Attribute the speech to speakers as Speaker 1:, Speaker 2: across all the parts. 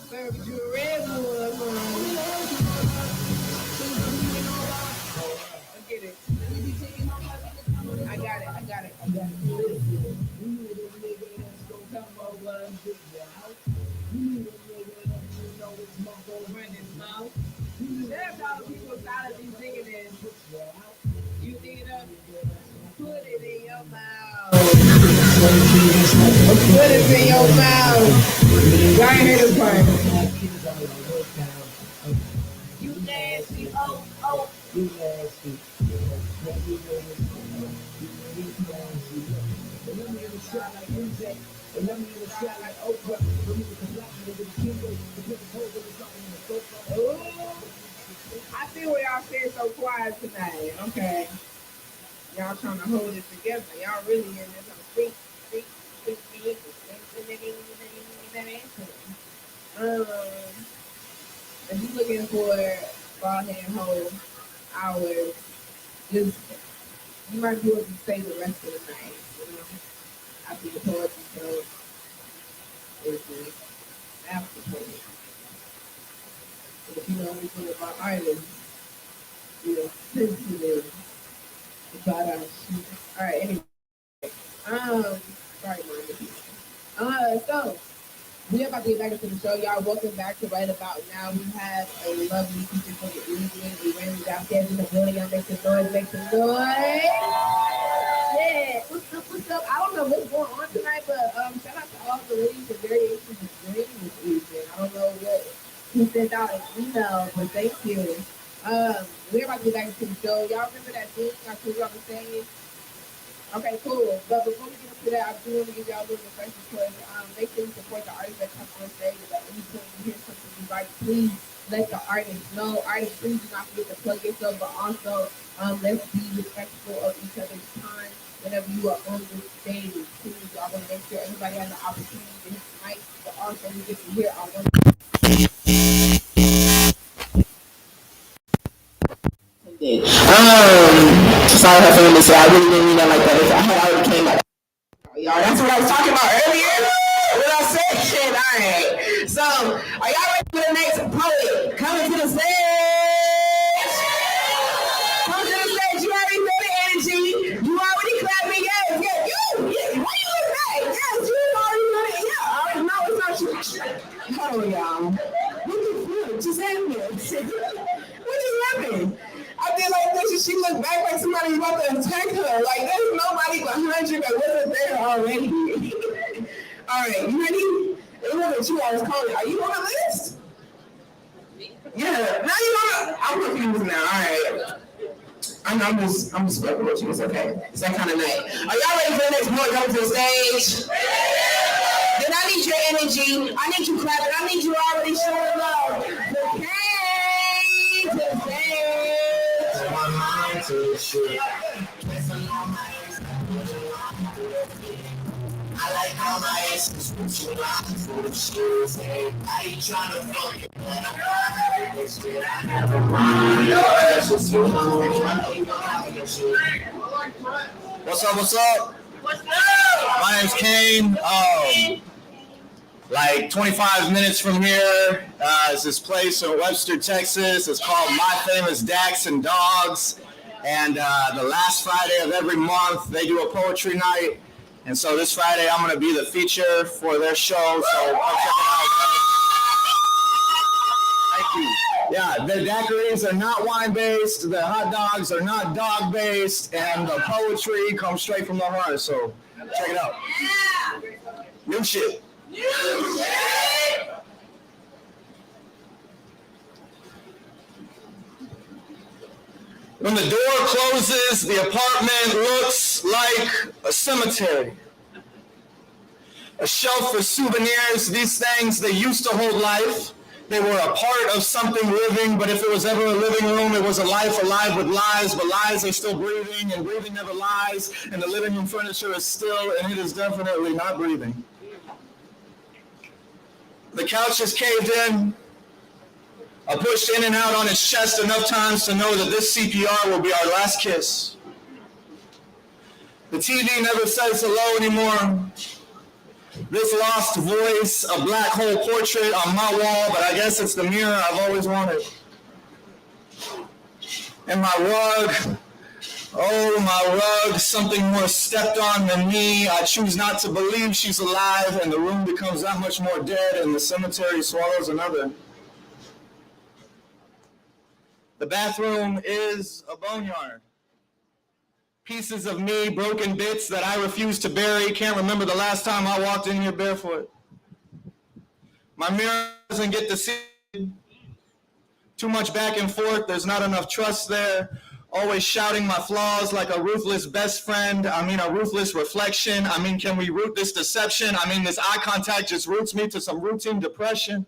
Speaker 1: Served you a red one. I get it. I got it. Run his mouth. There's all the people silently singing it. You dig it up, put it in your mouth. Put it in your mouth. Y'all ain't hear this part. You nasty, oh. You nasty. I see why y'all staying so quiet tonight. Okay. Y'all trying to hold it together. Y'all really in this speak. If you're looking for ball head whole hours, just you might be able to stay the rest of the night. You know, after the poetry show, it's the after party. But if you know anything about artists, you're sensitive about our shit. All right, anyway. Sorry, Marty. So we're about to get back into the show, y'all. Welcome back to Right About Now. We have a lovely teacher for the evening. We ran Vasquez in the building. Y'all make some noise. Yeah. What's up? I don't know what's going on tonight, but shout out to all the ladies and variations of dream this evening. I don't know who sent out an email, but thank you. We're about to get back into the show. Y'all remember that thing I told you on the stage? Okay, cool. But before we get into that, I do want to give y'all a little reflection because make sure you support the artists that come on stage. At any point you hear something you like, please let the artists know. Artists, please do not forget to plug yourself, but also let's be respectful of each other's time whenever you are on this stage. Please, y'all want to make sure everybody has an opportunity to hit the mic, but also we get to hear our one. Sorry, her family said I really didn't mean that like that. I had already came out. Y'all, that's what I was talking about earlier. What I said, shit. All right. So, are y'all ready for the next poet coming to the stage? Come to the stage. You already feel the energy. You already clapping. Yes. You. Yeah. Why you look back? Yes, you already feel it. Yeah. I already know it's not you. Hold on, y'all. What just happened? What just happened? I did like this and she looked back like somebody was about to attack her. Like there's nobody behind you that wasn't there already. All right, you ready? It wasn't you I was calling. Are you on the list? Yeah. Now you on. I'm confused now. All right. I'm just fucking with you. It's okay. It's that kind of night. Are y'all ready for the next boy coming to the stage? Then I need your energy. I need you clapping. I need you already showing love. Okay. To the stage. I like how my ass is too loud for the shoes. I ain't trying to fuck it, but I'm this shit. I never mind.
Speaker 2: What's up? My name's Kane. Like 25 minutes from here is this place in Webster, Texas. It's called My Famous Dax and Dogs. And the last Friday of every month, they do a poetry night. And so this Friday, I'm going to be the feature for their show. So come check it out. Thank you. Yeah, the daiquiris are not wine-based. The hot dogs are not dog-based. And the poetry comes straight from the heart. So check it out. New shit. When the door closes, the apartment looks like a cemetery. A shelf for souvenirs. These things, they used to hold life. They were a part of something living, but if it was ever a living room, it was a life alive with lies, but lies are still breathing, and breathing never lies, and the living room furniture is still, and it is definitely not breathing. The couch is caved in. I pushed in and out on its chest enough times to know that this CPR will be our last kiss. The TV never says hello anymore. This lost voice, a black hole portrait on my wall, but I guess it's the mirror I've always wanted. And my rug, oh my rug, something more stepped on than me. I choose not to believe she's alive, and the room becomes that much more dead, and the cemetery swallows another. The bathroom is a boneyard. Pieces of me, broken bits that I refuse to bury. Can't remember the last time I walked in here barefoot. My mirror doesn't get to see. Too much back and forth, there's not enough trust there. Always shouting my flaws like a ruthless best friend. I mean, a ruthless reflection. I mean, can we root this deception? I mean, this eye contact just roots me to some routine depression.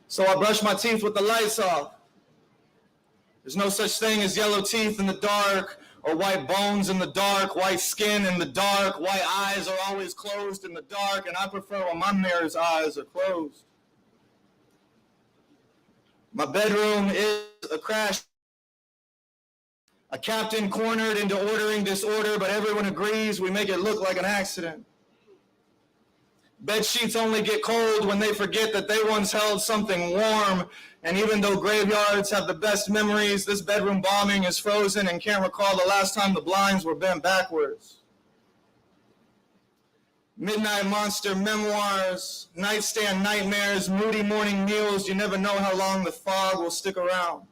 Speaker 2: So I brush my teeth with the lights off. There's no such thing as yellow teeth in the dark, or white bones in the dark, white skin in the dark, white eyes are always closed in the dark, and I prefer when my mirror's eyes are closed. My bedroom is a crash. A captain cornered into ordering disorder, but everyone agrees we make it look like an accident. Bed sheets only get cold when they forget that they once held something warm, and even though graveyards have the best memories, this bedroom bombing is frozen and can't recall the last time the blinds were bent backwards. Midnight monster memoirs, nightstand nightmares, moody morning meals. You never know how long the fog will stick around.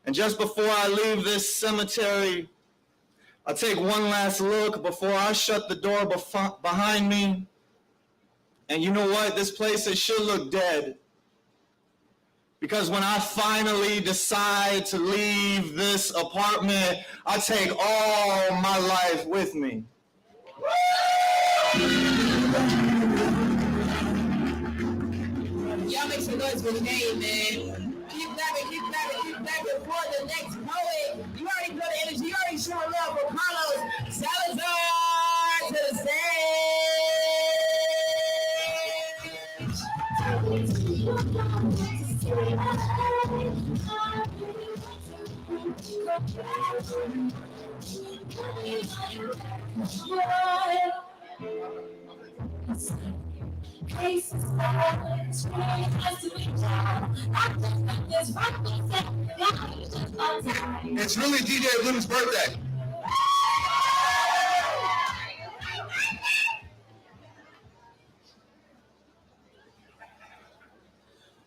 Speaker 2: And just before I leave this cemetery, I take one last look before I shut the door behind me. And you know what? This place, it should look dead. Because when I finally decide to leave this apartment, I take all my life with me.
Speaker 1: Y'all make some noise for the name, man. Keep clapping for the next poet. You already feel the energy. You already showing love for Carlos Salazar to the
Speaker 2: It's really DJ Blue's birthday.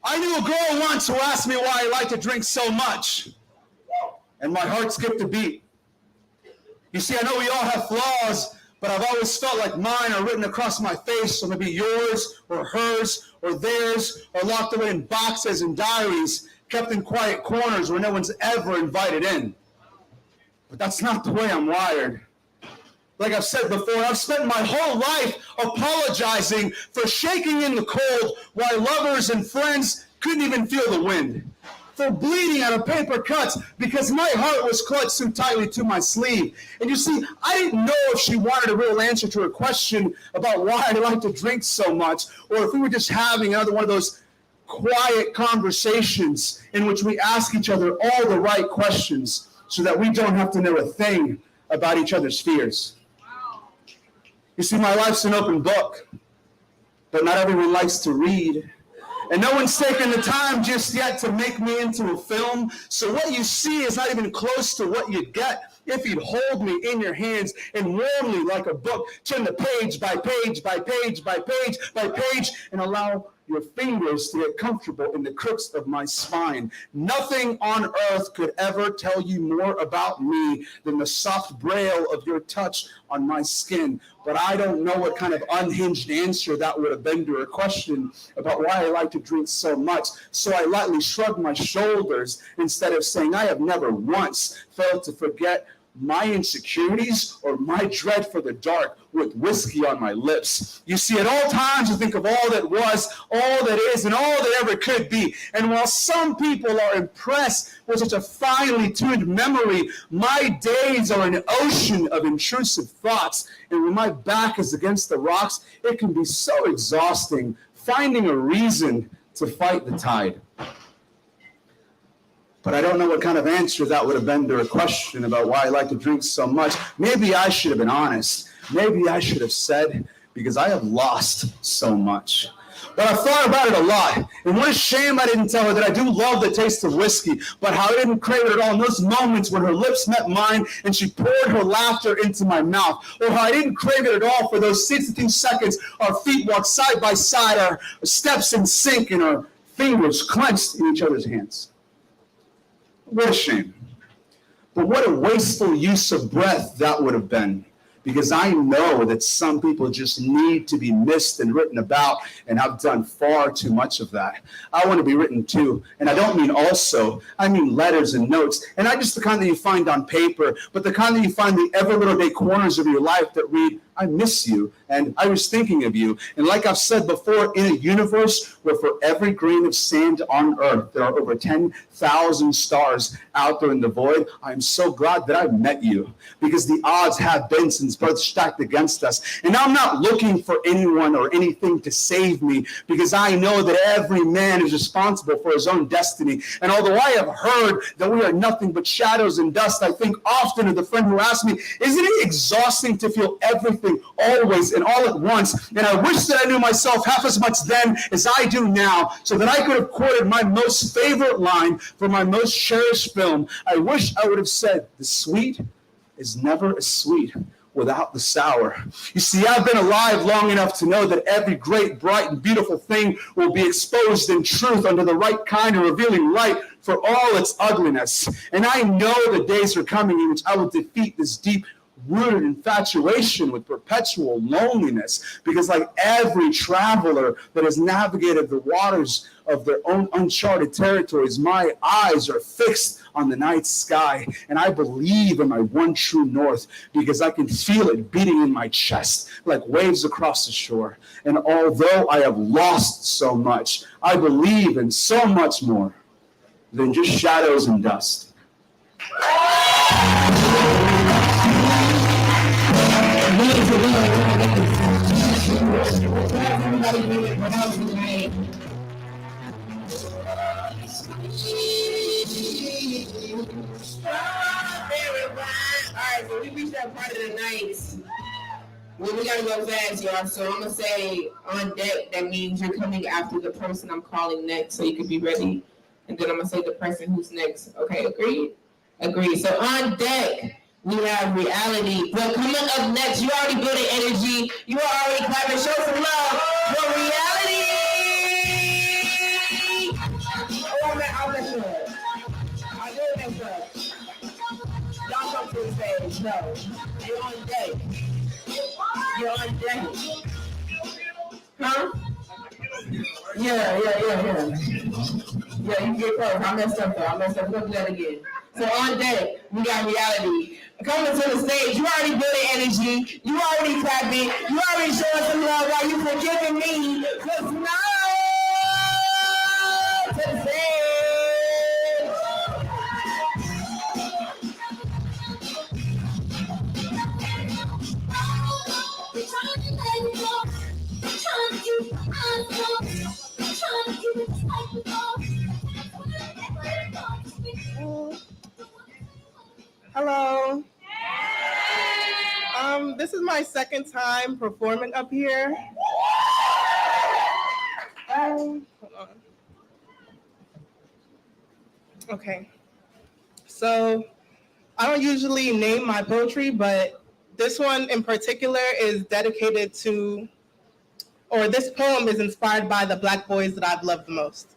Speaker 2: I knew a girl once who asked me why I like to drink so much, and my heart skipped a beat. You see, I know we all have flaws, but I've always felt like mine are written across my face, or maybe yours, or hers, or theirs, or locked away in boxes and diaries, kept in quiet corners where no one's ever invited in. But that's not the way I'm wired. Like I've said before, I've spent my whole life apologizing for shaking in the cold while lovers and friends couldn't even feel the wind. For bleeding out of paper cuts because my heart was clutched too tightly to my sleeve. And you see, I didn't know if she wanted a real answer to her question about why I like to drink so much, or if we were just having another one of those quiet conversations in which we ask each other all the right questions so that we don't have to know a thing about each other's fears. You see, my life's an open book, but not everyone likes to read. And no one's taken the time just yet to make me into a film. So what you see is not even close to what you'd get if you'd hold me in your hands and warmly, like a book, turn the page by page by page by page by page and allow your fingers to get comfortable in the crooks of my spine. Nothing on earth could ever tell you more about me than the soft braille of your touch on my skin. But I don't know what kind of unhinged answer that would have been to her question about why I like to drink so much. So I lightly shrugged my shoulders instead of saying I have never once failed to forget my insecurities or my dread for the dark with whiskey on my lips. You see, at all times I think of all that was, all that is, and all that ever could be. And while some people are impressed with such a finely tuned memory, my days are an ocean of intrusive thoughts. And when my back is against the rocks, it can be so exhausting finding a reason to fight the tide.
Speaker 3: But I don't know what kind of answer that would have been to her question about why I like to drink so much. Maybe I should have been honest. Maybe I should have said, because I have lost so much. But I've thought about it a lot. And what a shame I didn't tell her that I do love the taste of whiskey, but how I didn't crave it at all in those moments when her lips met mine and she poured her laughter into my mouth. Or how I didn't crave it at all for those 62 seconds our feet walked side by side, our steps in sync, and our fingers clenched in each other's hands. What a shame. But what a wasteful use of breath that would have been. Because I know that some people just need to be missed and written about, and I've done far too much of that. I want to be written too, and I don't mean also, I mean letters and notes, and not just the kind that you find on paper, but the kind that you find in the every little day corners of your life that read, I miss you, and I was thinking of you. And like I've said before, in a universe where for every grain of sand on earth, there are over 10,000 stars out there in the void, I'm so glad that I've met you, because the odds have been since birth stacked against us. And I'm not looking for anyone or anything to save me, because I know that every man is responsible for his own destiny. And although I have heard that we are nothing but shadows and dust, I think often of the friend who asked me, isn't it exhausting to feel everything always and all at once? And I wish that I knew myself half as much then as I do now, so that I could have quoted my most favorite line from my most cherished film. I wish I would have said, the sweet is never as sweet without the sour. You see, I've been alive long enough to know that every great, bright, and beautiful thing will be exposed in truth under the right kind of revealing light for all its ugliness. And I know the days are coming in which I will defeat this deep-rooted infatuation with perpetual loneliness, because like every traveler that has navigated the waters of their own uncharted territories, my eyes are fixed on the night sky, and I believe in my one true north, because I can feel it beating in my chest like waves across the shore. And although I have lost so much, I believe in so much more than just shadows and dust.
Speaker 1: Alright, so we reached that part of the night. Well, we gotta go fast, y'all. So I'm gonna say on deck, that means you're coming after the person I'm calling next, so you can be ready. And then I'm gonna say the person who's next. Okay, agreed? Agreed. So on deck, we have reality. But coming up next, you already building energy. You are already clapping. Show some love for reality. I'll let you up. I'll do it next up. Y'all come to the stage. No. You're on deck. You're on deck. Huh? Yeah. Yeah, you get close. I messed up though. We're gonna do that again. So on deck, we got reality. Coming to the stage, you already building energy. You already clapping. You already showing some love while you forgiving me. Cause now to the stage.
Speaker 4: Hello. This is my second time performing up here. Hold on. Okay. So I don't usually name my poetry, but this one in particular is dedicated to, or this poem is inspired by the Black boys that I've loved the most.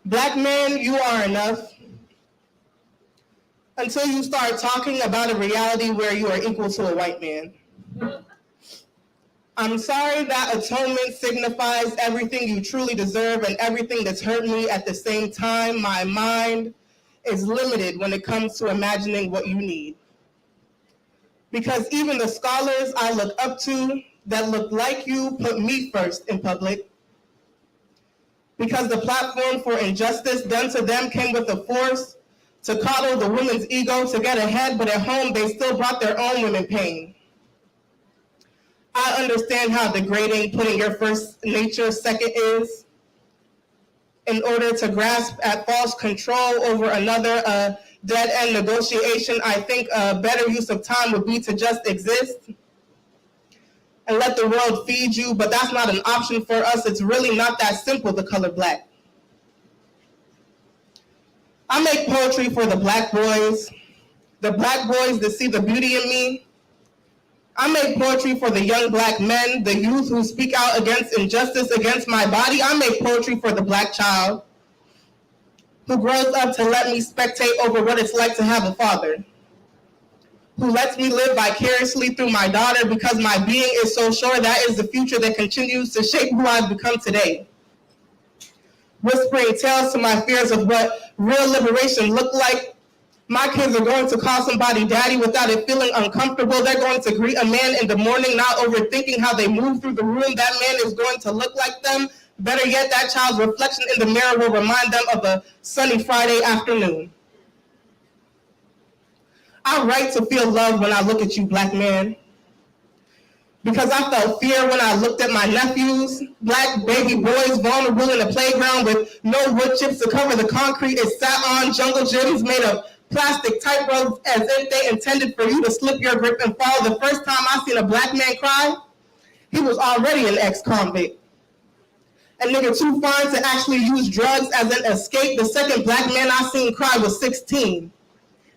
Speaker 4: Black man, you are enough until you start talking about a reality where you are equal to a white man. I'm sorry that atonement signifies everything you truly deserve and everything that's hurt me at the same time. My mind is limited when it comes to imagining what you need. Because even the scholars I look up to that look like you put me first in public. Because the platform for injustice done to them came with the force to coddle the woman's ego to get ahead, but at home they still brought their own women pain. I understand how degrading putting your first nature second is. in order to grasp at false control over another dead-end negotiation. I think a better use of time would be to just exist and let the world feed you, but that's not an option for us. It's really not that simple, the color black. I make poetry for the black boys that see the beauty in me. I make poetry for the young black men, the youth who speak out against injustice against my body. I make poetry for the black child who grows up to let me spectate over what it's like to have a father, who lets me live vicariously through my daughter because my being is so sure that is the future that continues to shape who I've become today. Whispering tales to my fears of what real liberation looked like. My kids are going to call somebody daddy without it feeling uncomfortable. They're going to greet a man in the morning, not overthinking how they move through the room. That man is going to look like them. Better yet, that child's reflection in the mirror will remind them of a sunny Friday afternoon. I write to feel love when I look at you, black man. Because I felt fear when I looked at my nephews, black baby boys vulnerable in the playground with no wood chips to cover the concrete it sat on, jungle gyms made of plastic tightropes as if they intended for you to slip your grip and fall. The first time I seen a black man cry, he was already an ex-convict. A nigga too fine to actually use drugs as an escape. The second black man I seen cry was 16.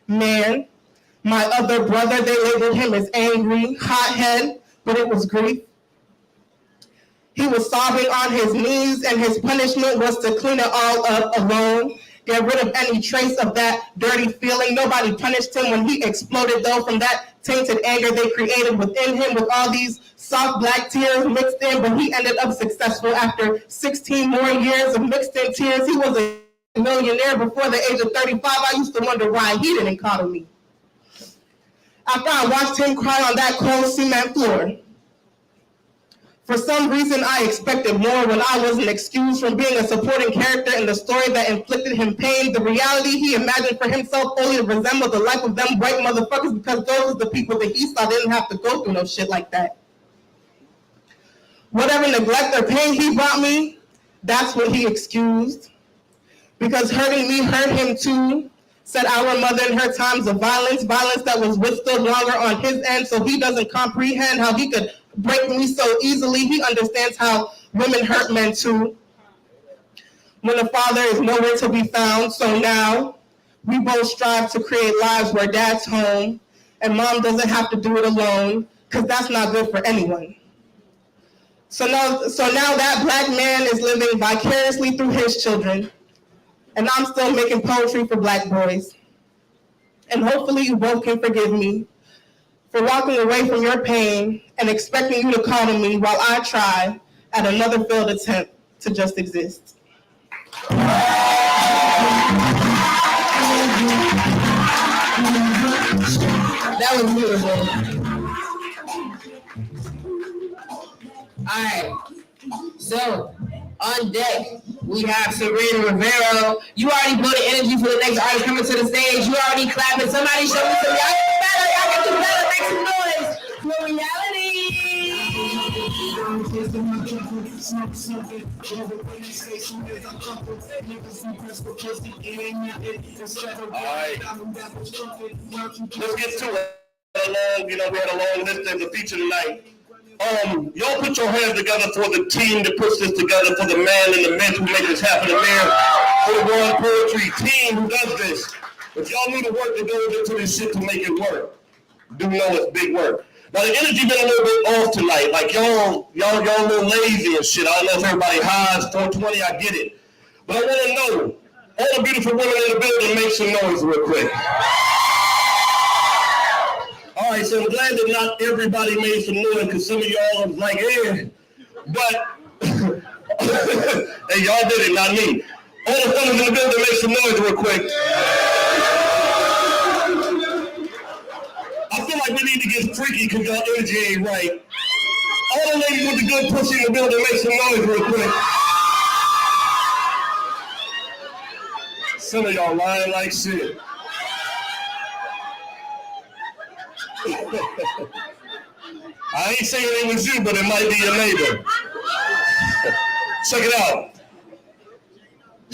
Speaker 4: Man, my other brother, they labeled him as angry, hothead, but it was grief. He was sobbing on his knees, and his punishment was to clean it all up alone, get rid of any trace of that dirty feeling. Nobody punished him when he exploded, though, from that tainted anger they created within him with all these soft black tears mixed in, but he ended up successful after 16 more years of mixed in tears. He was a millionaire before the age of 35. I used to wonder why he didn't coddle me. After I watched him cry on that cold cement floor, for some reason I expected more when I wasn't excused from being a supporting character in the story that inflicted him pain. The reality he imagined for himself only resembled the life of them white motherfuckers because those are the people that he saw didn't have to go through no shit like that. Whatever neglect or pain he brought me, that's what he excused. Because hurting me hurt him too. Said our mother in her times of violence that was withstood longer on his end, so he doesn't comprehend how he could break me so easily. He understands how women hurt men too. When a father is nowhere to be found, so now we both strive to create lives where dad's home and mom doesn't have to do it alone, because that's not good for anyone. So now that black man is living vicariously through his children, and I'm still making poetry for black boys. And hopefully you both can forgive me for walking away from your pain and expecting you to call to me while I try at another failed attempt to just exist.
Speaker 1: That was beautiful. All right. So, on deck, we have Serena Romero. You already brought the energy for the next artist coming to the stage. You already clapping. Somebody show me some. Y'all get better. Y'all get do better. Make some noise for reality.
Speaker 5: All right. Let's get to it. We had a long list as a feature tonight. Y'all put your hands together for the team that puts this together, for the man and the men who make this happen, the man for the One Poetry team who does this. But y'all need the work that goes into this shit to make it work. Do know it's big work. Now the energy been a little bit off tonight. Like y'all a little lazy and shit. I don't know if everybody high, it's 420, I get it. But I want to know, all the beautiful women in the building, make some noise real quick. All right, so I'm glad that not everybody made some noise because some of y'all was like, yeah. But, hey, y'all did it, not me. All the fellas in the building, make some noise real quick. I feel like we need to get freaky because y'all energy ain't right. All the ladies with the good pussy in the building, make some noise real quick. Some of y'all lying like shit. I ain't saying it was you, but it might be your neighbor. Check it out.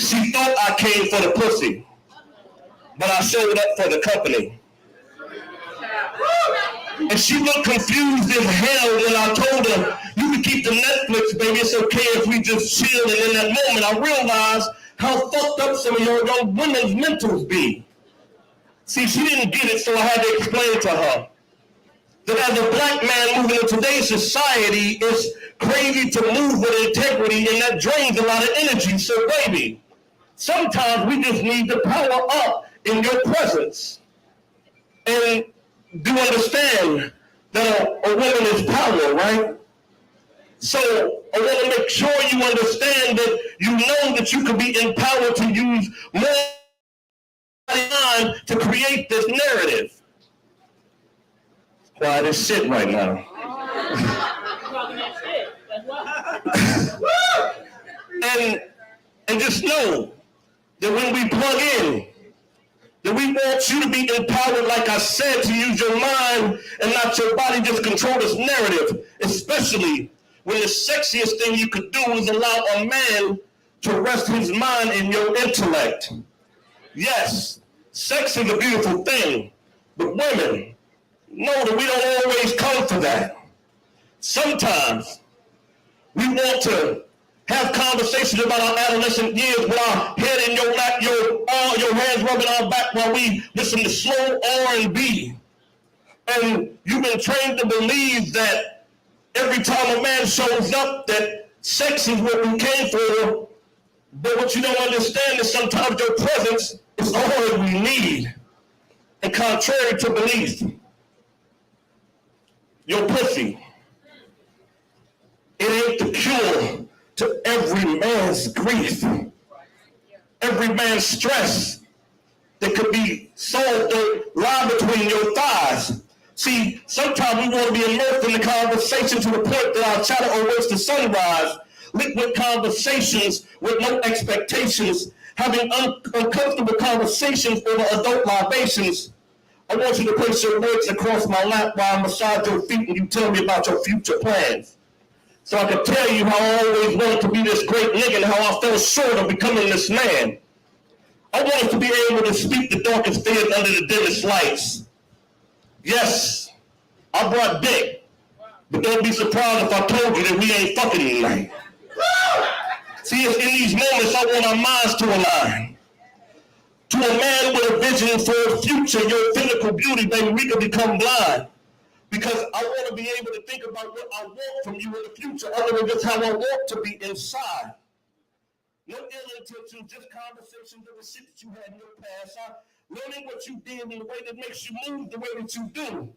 Speaker 5: She thought I came for the pussy, but I showed up for the company. And she looked confused as hell when I told her, you can keep the Netflix, baby, it's okay if we just chill. And in that moment, I realized how fucked up some of your young women's mentals be. See, she didn't get it, so I had to explain to her that as a black man moving in today's society, it's crazy to move with integrity, and that drains a lot of energy. So, baby, sometimes we just need to power up in your presence. And do understand that a woman is power, right? So I want to make sure you understand that you know that you can be empowered to use more time to create this narrative. Quiet as shit right now. and just know that when we plug in, that we want you to be empowered, like I said, to use your mind and not your body, just control this narrative, especially when the sexiest thing you could do is allow a man to rest his mind in your intellect. Yes, sex is a beautiful thing, but women, know that we don't always come for that. Sometimes we want to have conversations about our adolescent years with our head in your lap, your hands rubbing our back while we listen to slow R&B. And you've been trained to believe that every time a man shows up that sex is what we came for. But what you don't understand is sometimes your presence is all we need. And contrary to belief, your pussy, it ain't the cure to every man's grief, every man's stress that could be solved or lie between your thighs. See, sometimes we want to be immersed in the conversation to the point that our chatter awaits the sunrise, liquid conversations with no expectations, having uncomfortable conversations over adult libations. I want you to place your legs across my lap while I massage your feet and you tell me about your future plans. So I can tell you how I always wanted to be this great nigga and how I fell short of becoming this man. I want us to be able to speak the darkest fears under the dimmest lights. Yes, I brought dick, but don't be surprised if I told you that we ain't fucking tonight. See, it's in these moments I want our minds to align. To a man with a vision for a future, your physical beauty, baby, we could become blind. Because I want to be able to think about what I want from you in the future, other than just how I want to be inside. No ill intention, just conversations of the shit that you had in your past. Learning what you did in the way that makes you move the way that you do.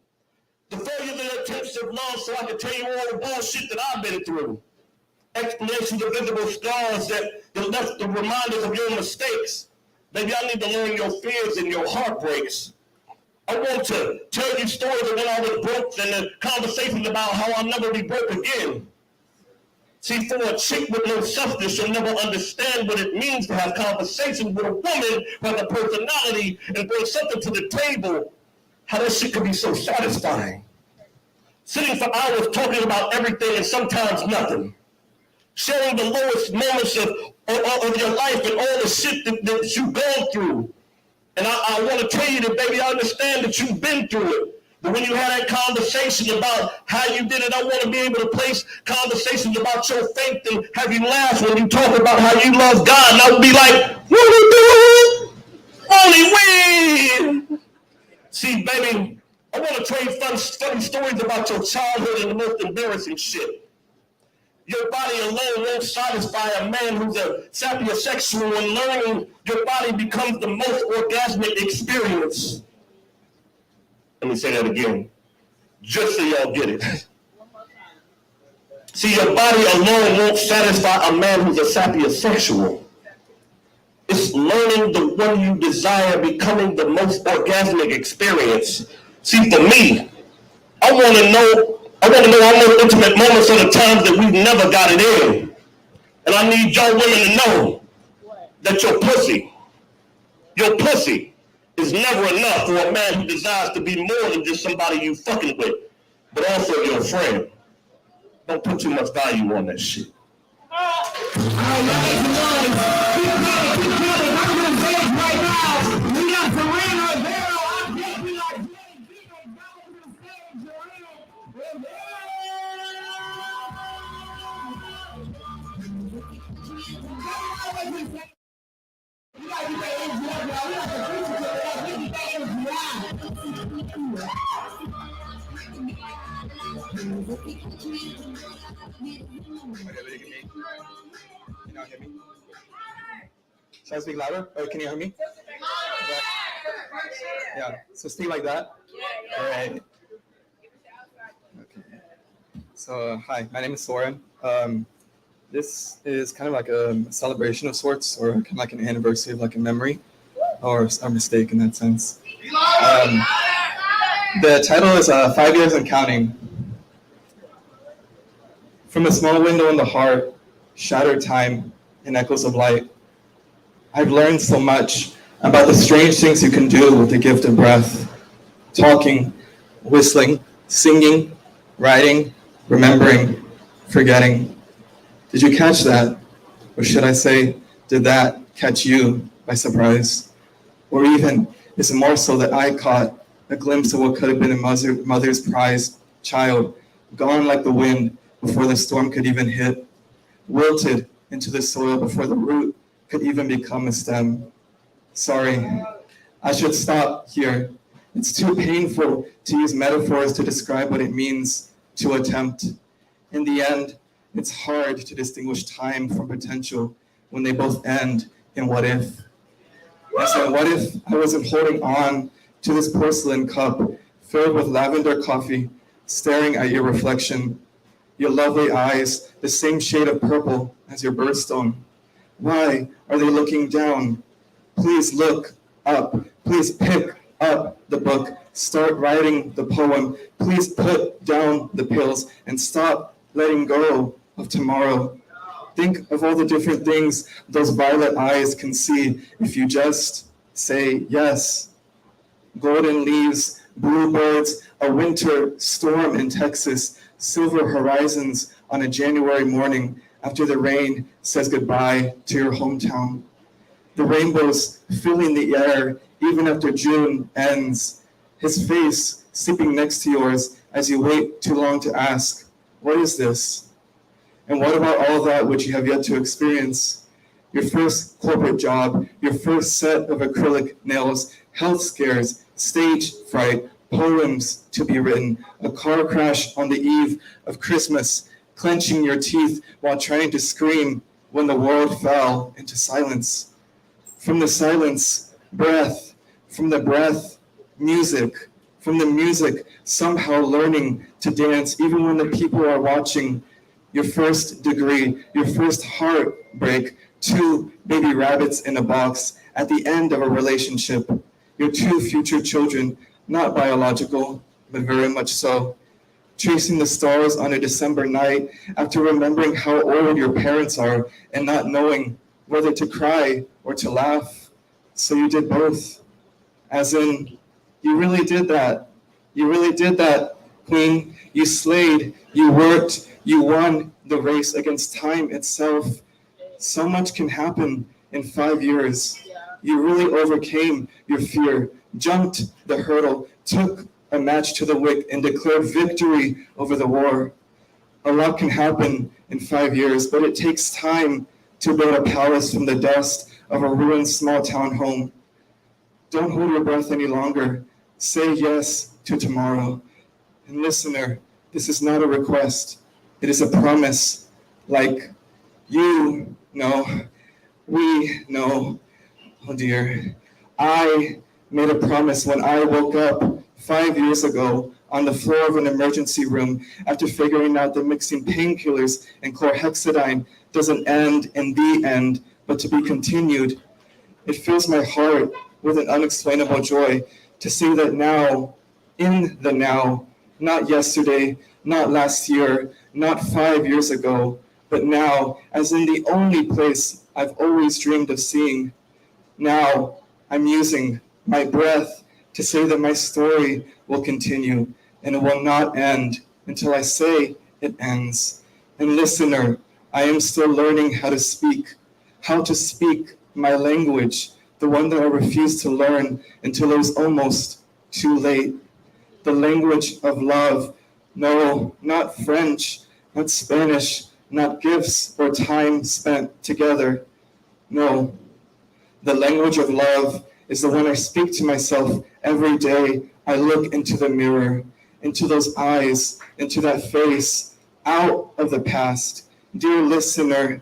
Speaker 5: The failures and attempts of love, so I can tell you all the bullshit that I've been through. Explanations of visible scars that left the reminders of your mistakes. Baby, I need to learn your fears and your heartbreaks. I want to tell you stories of when I was broke and the conversations about how I'll never be broke again. See, for a chick with no substance, she'll never understand what it means to have conversations with a woman who has a personality and bring something to the table. How that shit can be so satisfying. Sitting for hours talking about everything and sometimes nothing. Sharing the lowest moments of your life and all the shit that you've gone through. And I want to tell you that, baby, I understand that you've been through it. But when you had that conversation about how you did it, I want to be able to place conversations about your faith and have you laugh when you talk about how you love God. And I would be like, what are we doing? Only win. See, baby, I want to trade funny stories about your childhood and the most embarrassing shit. Your body alone won't satisfy a man who's a sapiosexual, and learning your body becomes the most orgasmic experience. Let me say that again, just so y'all get it. See, your body alone won't satisfy a man who's a sapiosexual. It's learning the one you desire becoming the most orgasmic experience. See, for me, I want to know our most intimate moments are the times that we've never got it in. And I need y'all women to know that your pussy is never enough for a man who desires to be more than just somebody you fucking with, but also your friend. Don't put too much value on that shit.
Speaker 2: Should I speak louder? Or can you hear me? Yeah. So speak like that. All right. Okay. So hi, my name is Soren. This is kind of like a celebration of sorts, or kind of like an anniversary of like a memory, or a mistake in that sense. The title is 5 Years and Counting. From a small window in the heart, shattered time and echoes of light, I've learned so much about the strange things you can do with the gift of breath. Talking, whistling, singing, writing, remembering, forgetting. Did you catch that? Or should I say, did that catch you by surprise? Or even, is it more so that I caught a glimpse of what could have been a mother's prized child, gone like the wind before the storm could even hit, wilted into the soil before the root could even become a stem? Sorry, I should stop here. It's too painful to use metaphors to describe what it means to attempt. In the end, it's hard to distinguish time from potential when they both end in what if. I said, what if I wasn't holding on to this porcelain cup filled with lavender coffee, staring at your reflection, your lovely eyes, the same shade of purple as your birthstone? Why are they looking down? Please look up. Please pick up the book. Start writing the poem. Please put down the pills and stop letting go of tomorrow. Think of all the different things those violet eyes can see if you just say yes. Golden leaves, bluebirds, a winter storm in Texas, silver horizons on a January morning after the rain says goodbye to your hometown. The rainbows filling the air even after June ends. His face sleeping next to yours as you wait too long to ask, what is this? And what about all that which you have yet to experience? Your first corporate job, your first set of acrylic nails, health scares, stage fright, poems to be written, a car crash on the eve of Christmas, clenching your teeth while trying to scream when the world fell into silence. From the silence, breath. From the breath, music. From the music, somehow learning to dance even when the people are watching. Your first degree, your first heartbreak, 2 baby rabbits in a box at the end of a relationship. Your 2 future children, not biological, but very much so. Chasing the stars on a December night after remembering how old your parents are and not knowing whether to cry or to laugh. So you did both. As in, you really did that. You really did that, Queen. You slayed, you worked, you won the race against time itself. So much can happen in 5 years. You really overcame your fear, jumped the hurdle, took a match to the wick, and declared victory over the war. A lot can happen in 5 years, but it takes time to build a palace from the dust of a ruined small town home. Don't hold your breath any longer. Say yes to tomorrow. And listener, this is not a request. It is a promise. Like, you know, we know. Oh dear. I made a promise when I woke up 5 years ago on the floor of an emergency room after figuring out that mixing painkillers and chlorhexidine doesn't end in the end, but to be continued. It fills my heart with an unexplainable joy to see that now, in the now, not yesterday, not last year, not 5 years ago, but now, as in the only place I've always dreamed of seeing. Now, I'm using my breath to say that my story will continue and it will not end until I say it ends. And listener, I am still learning how to speak my language, the one that I refused to learn until it was almost too late. The language of love. No, not French, not Spanish, not gifts or time spent together.
Speaker 6: No, the language of love is the one I speak to myself every day. I look into the mirror, into those eyes, into that face, out of the past. Dear listener,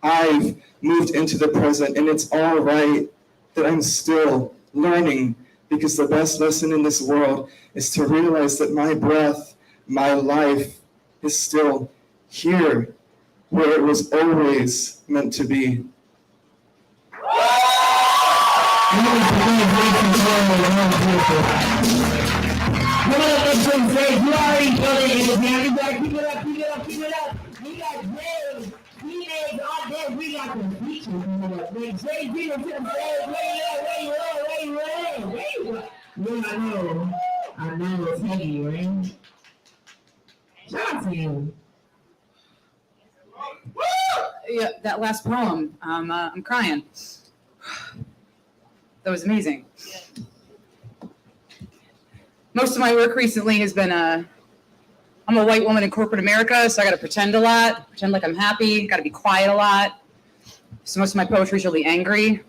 Speaker 6: I've moved into the present, and it's all right that I'm still learning, because the best lesson in this world is to realize that my breath, my life is still here, where it was always meant to be.
Speaker 1: I know it's heavy, right? Shout out to you.
Speaker 7: Yeah, that last poem, I'm crying. That was amazing. Most of my work recently has been, I'm a white woman in corporate America, so I got to pretend a lot, pretend like I'm happy, got to be quiet a lot. So most of my poetry is really angry,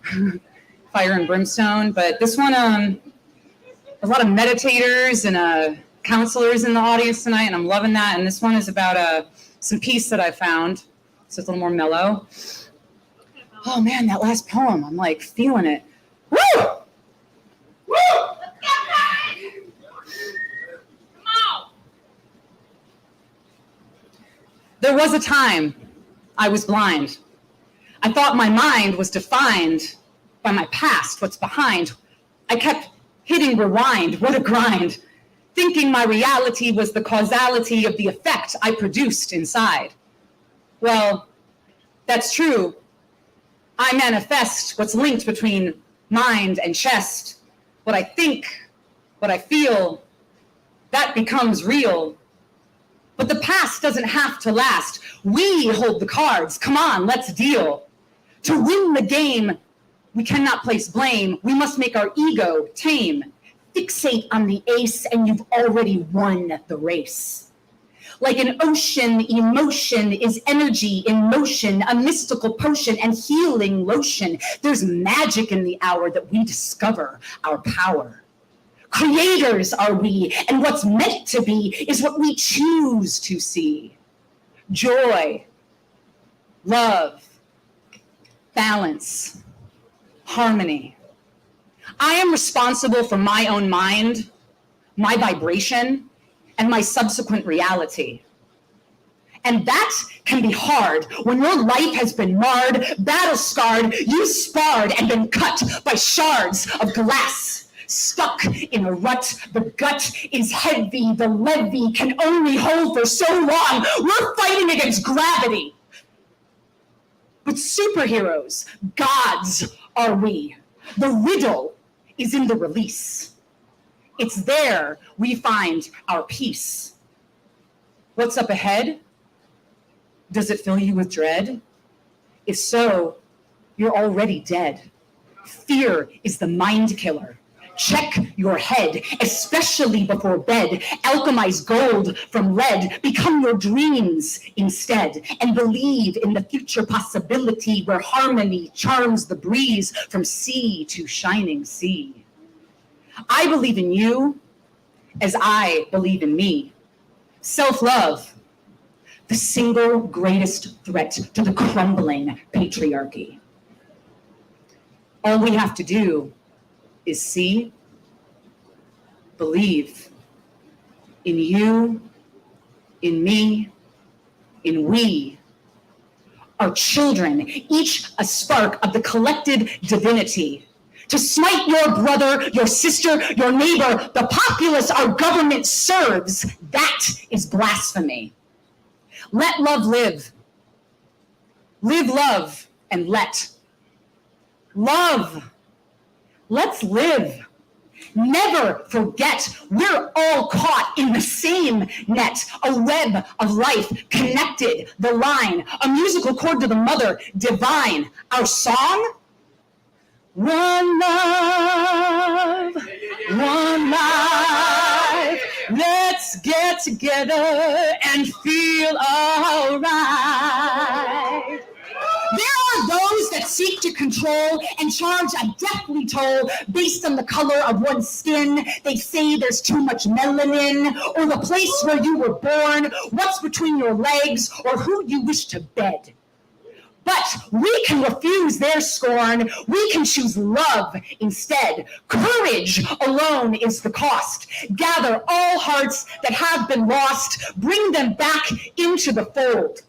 Speaker 7: fire and brimstone. But this one, a lot of meditators and counselors in the audience tonight, and I'm loving that. And this one is about some peace that I found, so it's a little more mellow. Oh man, that last poem, I'm like feeling it. Woo! Woo! There was a time I was blind. I thought my mind was defined by my past, what's behind. I kept hitting rewind, what a grind, thinking my reality was the causality of the effect I produced inside. Well, that's true. I manifest what's linked between mind and chest. What I think, what I feel, that becomes real. But the past doesn't have to last. We hold the cards. Come on, let's deal. To win the game, we cannot place blame. We must make our ego tame. Fixate on the ace, and you've already won the race. Like an ocean, emotion is energy in motion, a mystical potion and healing lotion. There's magic in the hour that we discover our power. Creators are we, and what's meant to be is what we choose to see. Joy, love, balance, harmony. I am responsible for my own mind, my vibration, and my subsequent reality. And that can be hard when your life has been marred, battle-scarred, you sparred and been cut by shards of glass. Stuck in a rut, the gut is heavy, the levee can only hold for so long. We're fighting against gravity. But superheroes, gods are we. The riddle is in the release. It's there we find our peace. What's up ahead? Does it fill you with dread? If so, you're already dead. Fear is the mind killer. Check your head, especially before bed. Alchemize gold from lead. Become your dreams instead. And believe in the future possibility where harmony charms the breeze from sea to shining sea. I believe in you as I believe in me. Self-love, the single greatest threat to the crumbling patriarchy. All we have to do is see, believe in you, in me, in we, our children, each a spark of the collective divinity. To smite your brother, your sister, your neighbor, the populace our government serves, that is blasphemy. Let love live. Live love and let. Love. Let's live. Never forget, we're all caught in the same net, a web of life connected, the line, a musical chord to the mother, divine. Our song? One love, one life. Let's get together and feel all right. There are those that seek to control and charge a deathly toll based on the color of one's skin. They say there's too much melanin, or the place where you were born, what's between your legs, or who you wish to bed. But we can refuse their scorn. We can choose love instead. Courage alone is the cost. Gather all hearts that have been lost. Bring them back into the fold.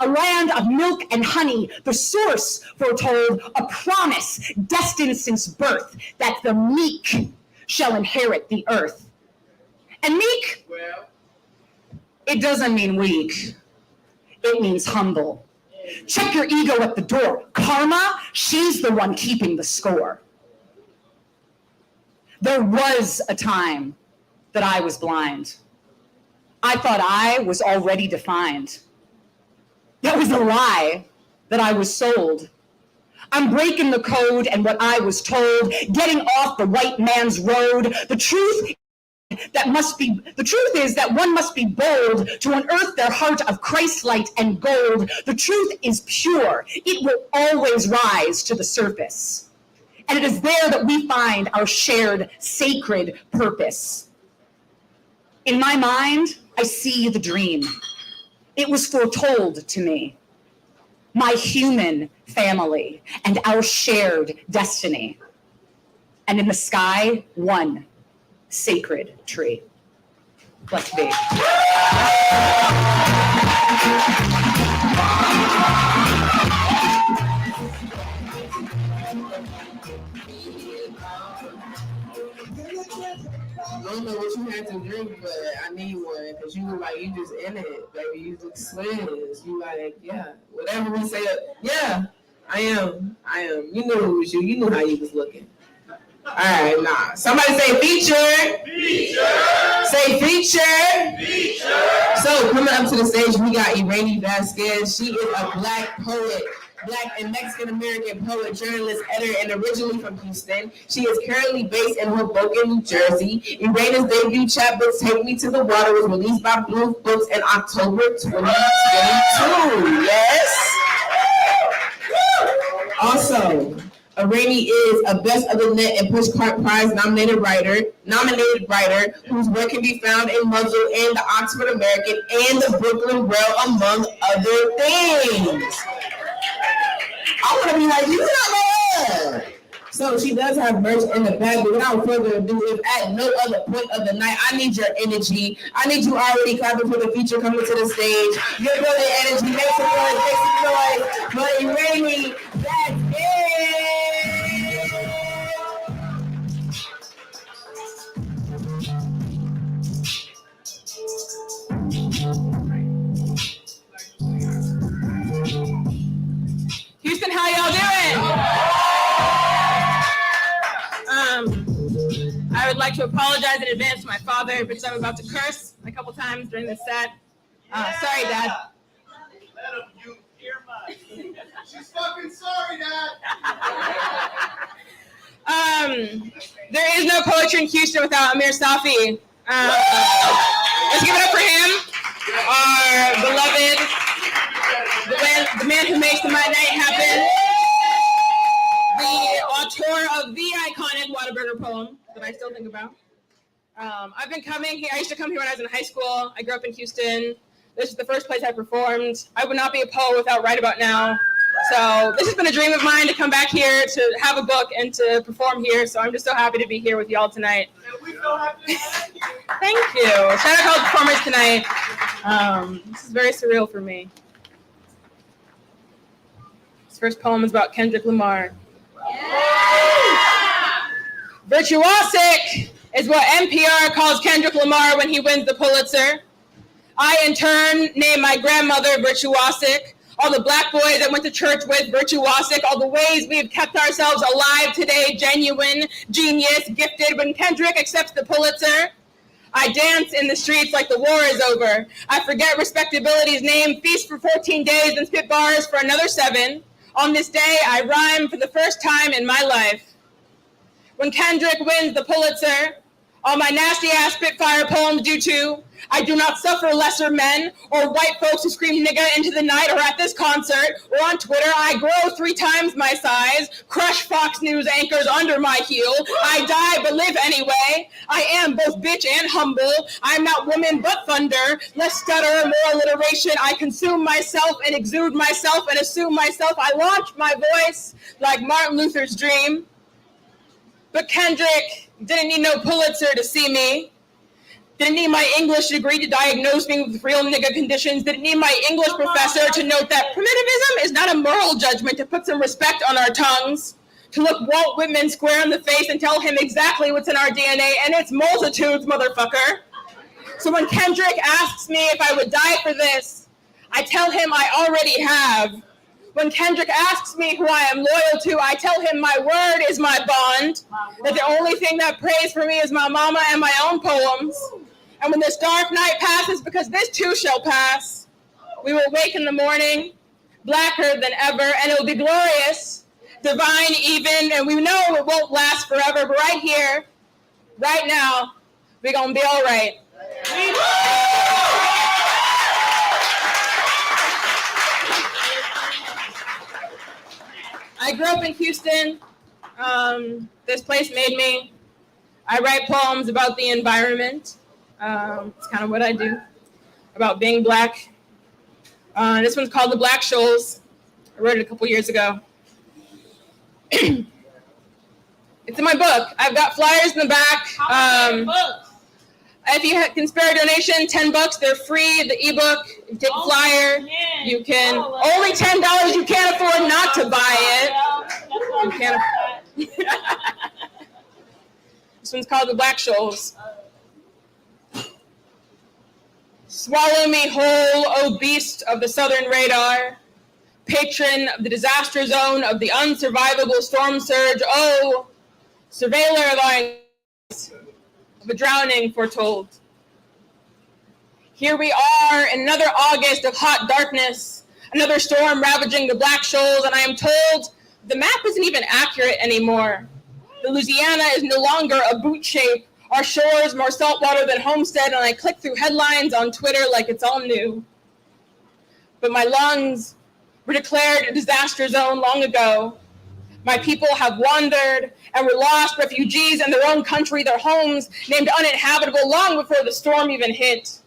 Speaker 7: A land of milk and honey, the source foretold, a promise destined since birth, that the meek shall inherit the earth. And meek, it doesn't mean weak. It means humble. Check your ego at the door. Karma, she's the one keeping the score. There was a time that I was blind. I thought I was already defined. That was a lie that I was sold. I'm breaking the code and what I was told, getting off the white man's road. The truth is that one must be bold to unearth their heart of Christ-light and gold. The truth is pure. It will always rise to the surface. And it is there that we find our shared sacred purpose. In my mind, I see the dream. It was foretold to me. My human family and our shared destiny. And in the sky, one sacred tree. Let's be.
Speaker 1: I don't know what you had to drink, but I need one because you look like you just in it, baby. You look swiz. You like, yeah, whatever we say. Yeah, I am. You knew it was you. You knew how you was looking. All right, nah. Somebody say feature. Feature. Say feature. Feature. So coming up to the stage, we got Serena Vasquez. She is a Black poet. Black and Mexican-American poet, journalist, editor, and originally from Houston. She is currently based in Hoboken, New Jersey. Serena's debut chapbook, Take Me to the Water, was released by Blue Books in October 2022. Yes. Also, Serena is a Best of the Net and Pushcart Prize nominated writer whose work can be found in Muzzle and the Oxford American and the Brooklyn Rail, among other things. I want to be like, you not know. So she does have merch in the bag, but without further ado, if at no other point of the night, I need your energy. I need you already clapping for the feature coming to the stage. Your building energy, make some noise for Serena Vasquez.
Speaker 8: Houston, how y'all doing? I would like to apologize in advance to my father because I'm about to curse a couple times during this set. Sorry, Dad.
Speaker 9: Let him use earmuffs. She's fucking sorry, Dad.
Speaker 8: There is no poetry in Houston without Amir Safi. Let's give it up for him, our beloved, the man who makes the Nite happen, the author of the iconic Whataburger poem that I still think about. I've been coming here. I used to come here when I was in high school. I grew up in Houston. This is the first place I performed. I would not be a poet without Right About Now. So this has been a dream of mine to come back here, to have a book, and to perform here. So I'm just so happy to be here with y'all tonight. Thank you. Shout out to all the performers tonight. This is very surreal for me. This first poem is about Kendrick Lamar. Virtuosic is what NPR calls Kendrick Lamar when he wins the Pulitzer. I, in turn, name my grandmother Virtuosic. All the Black boys that went to church with Virtuosic, all the ways we have kept ourselves alive today, genuine, genius, gifted. When Kendrick accepts the Pulitzer, I dance in the streets like the war is over. I forget respectability's name, feast for 14 days, and spit bars for another 7. On this day, I rhyme for the first time in my life. When Kendrick wins the Pulitzer, All my nasty ass Spitfire poems do too. I do not suffer lesser men or white folks who scream nigga into the night or at this concert or on Twitter. I grow 3 times my size, crush Fox News anchors under my heel. I die but live anyway. I am both bitch and humble. I'm not woman but thunder. Less stutter, more alliteration. I consume myself and exude myself and assume myself. I launch my voice like Martin Luther's dream. But Kendrick didn't need no Pulitzer to see me. Didn't need my English degree to diagnose me with real nigga conditions. Didn't need my English professor to note that primitivism is not a moral judgment, to put some respect on our tongues, to look Walt Whitman square in the face and tell him exactly what's in our DNA, and it's multitudes, motherfucker. So when Kendrick asks me if I would die for this, I tell him I already have. When Kendrick asks me who I am loyal to, I tell him my word is my bond, that the only thing that prays for me is my mama and my own poems. And when this dark night passes, because this too shall pass, we will wake in the morning, blacker than ever, and it will be glorious, divine even, and we know it won't last forever, but right here, right now, we're gonna be all right. I grew up in Houston. This place made me. I write poems about the environment. It's kind of what I do, about being Black. This one's called The Black Shoals. I wrote it a couple years ago. It's in my book. I've got flyers in the back. If you can spare a donation, $10, they're free. The ebook, if you take a flyer, you can, only $10, you can't afford not to buy it. You can't This one's called The Black Shoals. Swallow me whole, O beast of the southern radar, patron of the disaster zone of the unsurvivable storm surge, O surveiller lying of a drowning foretold. Here we are in another August of hot darkness, another storm ravaging the Black Shoals, and I am told the map isn't even accurate anymore. The Louisiana is no longer a boot shape. Our shores more saltwater than Homestead, and I click through headlines on Twitter like it's all new. But my lungs were declared a disaster zone long ago. My people have wandered and were lost refugees in their own country, their homes named uninhabitable long before the storm even hit.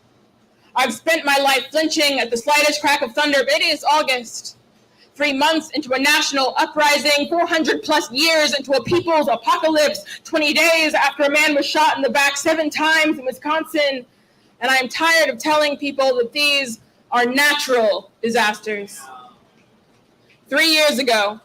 Speaker 8: I've spent my life flinching at the slightest crack of thunder, but it is August. 3 months into a national uprising, 400 plus years into a people's apocalypse, 20 days after a man was shot in the back 7 times in Wisconsin. And I am tired of telling people that these are natural disasters. 3 years ago,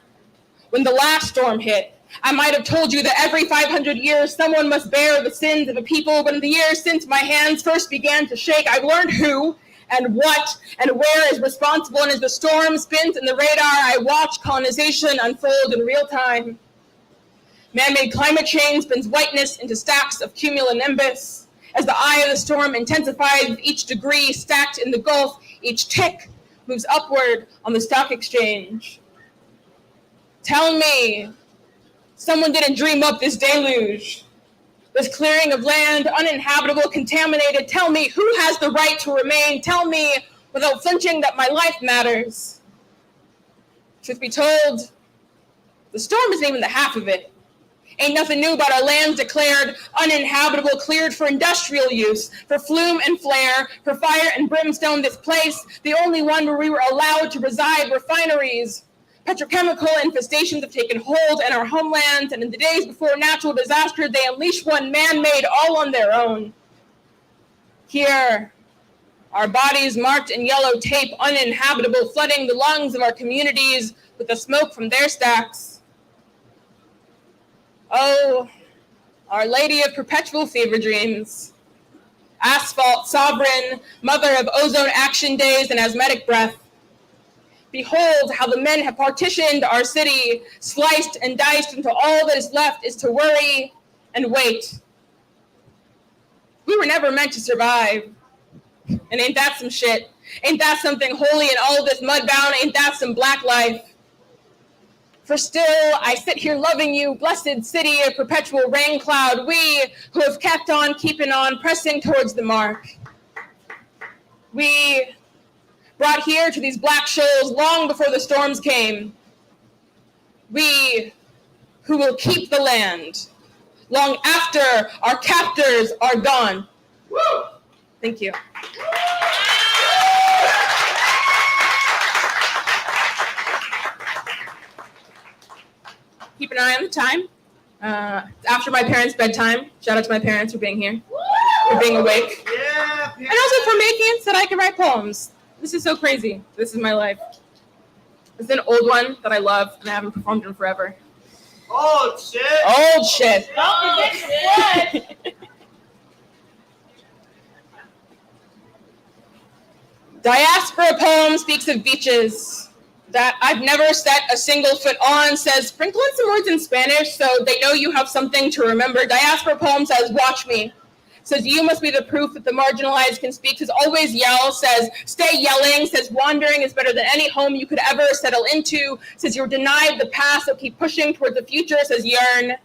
Speaker 8: when the last storm hit, I might have told you that every 500 years someone must bear the sins of a people, but in the years since my hands first began to shake, I've learned who and what and where is responsible, and as the storm spins in the radar, I watch colonization unfold in real time. Man-made climate change spins whiteness into stacks of cumulonimbus. As the eye of the storm intensifies with each degree stacked in the Gulf, each tick moves upward on the stock exchange. Tell me, someone didn't dream up this deluge, this clearing of land, uninhabitable, contaminated. Tell me, who has the right to remain? Tell me, without flinching, that my life matters. Truth be told, the storm isn't even the half of it. Ain't nothing new about our lands declared uninhabitable, cleared for industrial use, for flume and flare, for fire and brimstone. This place, the only one where we were allowed to reside, refineries. Petrochemical infestations have taken hold in our homelands, and in the days before natural disaster, they unleash one man-made all on their own. Here, our bodies marked in yellow tape, uninhabitable, flooding the lungs of our communities with the smoke from their stacks. Oh, Our Lady of Perpetual Fever Dreams. Asphalt, sovereign, mother of ozone action days and asthmatic breath. Behold how the men have partitioned our city, sliced and diced until all that is left is to worry and wait. We were never meant to survive. And ain't that some shit? Ain't that something holy in all of this mudbound? Ain't that some black life? For still I sit here loving you, blessed city of perpetual rain cloud, we who have kept on keeping on, pressing towards the mark. We brought here to these Black Shoals long before the storms came. We who will keep the land long after our captors are gone. Woo! Thank you. Keep an eye on the time. After my parents' bedtime. Shout out to my parents for being here, for being awake.
Speaker 9: Yeah,
Speaker 8: And also for making it so that I can write poems. This is so crazy. This is my life. This is an old one that I love and I haven't performed in forever.
Speaker 9: Old shit.
Speaker 8: Old shit.
Speaker 9: Old shit.
Speaker 8: Diaspora poem speaks of beaches that I've never set a single foot on, says sprinkle in some words in Spanish so they know you have something to remember. Diaspora poem says watch me, says you must be the proof that the marginalized can speak, says always yell, says stay yelling, says wandering is better than any home you could ever settle into, says you're denied the past so keep pushing towards the future, says yearn,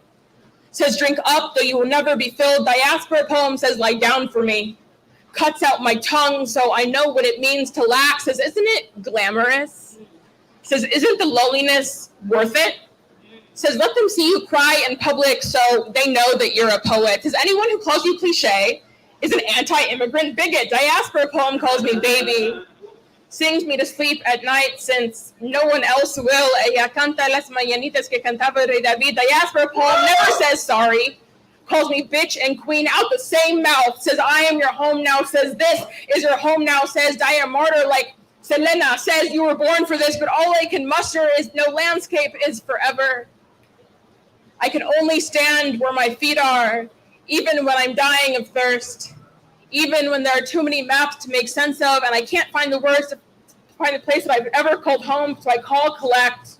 Speaker 8: says drink up though you will never be filled. Diaspora poem says lie down for me, cuts out my tongue so I know what it means to lack, says isn't it glamorous, says isn't the loneliness worth it, says let them see you cry in public so they know that you're a poet, says anyone who calls you cliche is an anti-immigrant bigot. Diaspora poem calls me baby, sings me to sleep at night since no one else will. Ella canta las mañanitas que cantaba el rey David. Diaspora poem never says sorry, calls me bitch and queen out the same mouth, says I am your home now, says this is your home now, says die a martyr like Selena, says you were born for this, but all I can muster is no landscape is forever. I can only stand where my feet are, even when I'm dying of thirst, even when there are too many maps to make sense of, and I can't find the words to find a place that I've ever called home, so I call collect.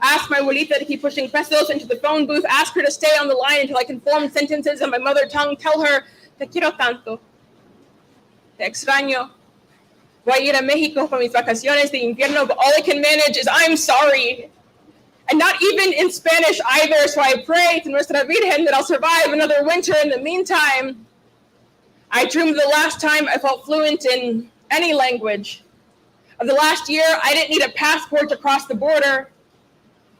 Speaker 8: Ask my abuelita to keep pushing pesos into the phone booth, ask her to stay on the line until I can form sentences in my mother tongue, tell her, te quiero tanto, te extraño. Voy a ir a Mexico for mis vacaciones de invierno, but all I can manage is I'm sorry. And not even in Spanish either, so I pray to Nuestra Virgen that I'll survive another winter. In the meantime, I dream of the last time I felt fluent in any language. Of the last year, I didn't need a passport to cross the border.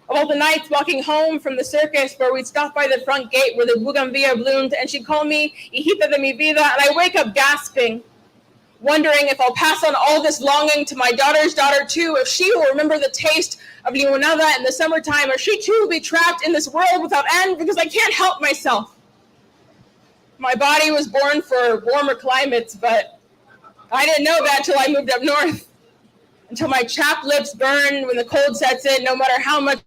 Speaker 8: Of all the nights walking home from the circus where we'd stop by the front gate where the bougainvillea bloomed, and she'd call me hijita de mi vida, and I wake up gasping, wondering if I'll pass on all this longing to my daughter's daughter too, if she will remember the taste of limonada in the summertime, or she too will be trapped in this world without end because I can't help myself. My body was born for warmer climates, but I didn't know that till I moved up north, until my chapped lips burn when the cold sets in, no matter how much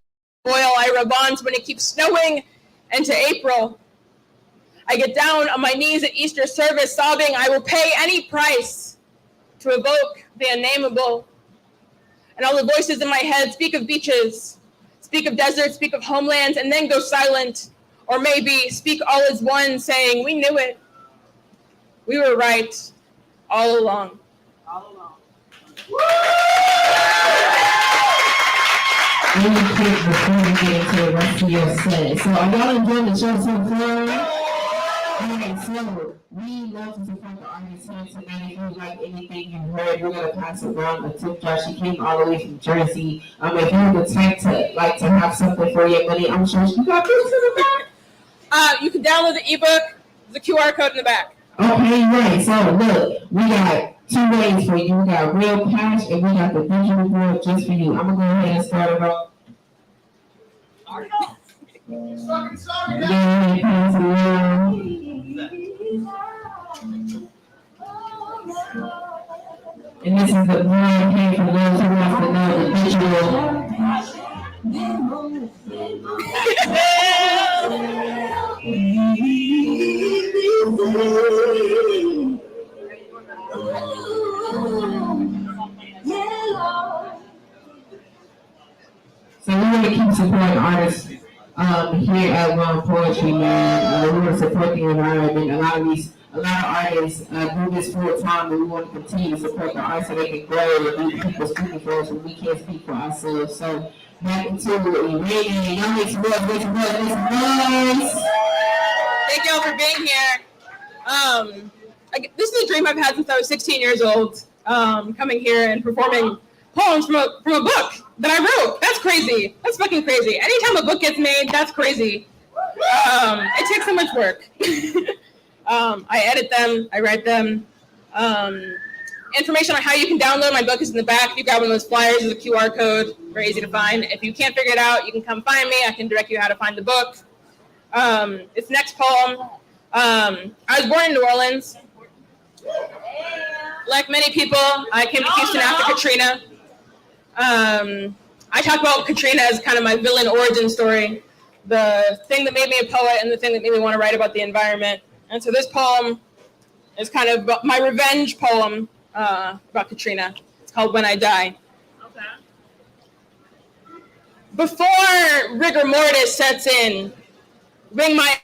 Speaker 8: oil I rub on when it keeps snowing into April. I get down on my knees at Easter service sobbing, I will pay any price to evoke the unnameable. And all the voices in my head speak of beaches, speak of deserts, speak of homelands, and then go silent. Or maybe speak all as one, saying, we knew it. We were right all along.
Speaker 9: All along.
Speaker 10: Really quick before we get into the rest of your set. So are y'all enjoying the show so far? Alright, so we love to support the artists here tonight. If you like anything you heard, we're gonna pass around a tip jar. She came all the way from Jersey. If you're the type to like to have something for your money, I'm sure she got this in the back.
Speaker 8: You can download the ebook, the QR code in the back.
Speaker 10: Okay, right. So look, we got two ways for you. We got real cash and we got the digital board just for you. I'm gonna go ahead and start it off.
Speaker 9: It's fucking sorry,
Speaker 10: Yeah, pass it around. And this is the blind page for those who want to know the visual. So we want to keep supporting artists here at wanpoetry, man. We want to support the environment. A lot of artists do this full time, and we want to continue to support the arts so they can grow and be people speaking for us when we can't speak for ourselves. So back into a meeting. Y'all make some noise, make some noise, make some noise.
Speaker 8: Thank y'all for being here. This is a dream I've had since I was 16 years old. Coming here and performing poems from a book that I wrote. That's crazy. That's fucking crazy. Anytime a book gets made, that's crazy. It takes so much work. I edit them. I write them. Information on how you can download my book is in the back. If you grab one of those flyers, there's a QR code. Very easy to find. If you can't figure it out, you can come find me. I can direct you how to find the book. This next poem. I was born in New Orleans. Like many people, I came to Houston after Katrina. I talk about Katrina as kind of my villain origin story, the thing that made me a poet and the thing that made me want to write about the environment. And so this poem is kind of my revenge poem about Katrina. It's called When I Die. Okay. Before rigor mortis sets in, ring my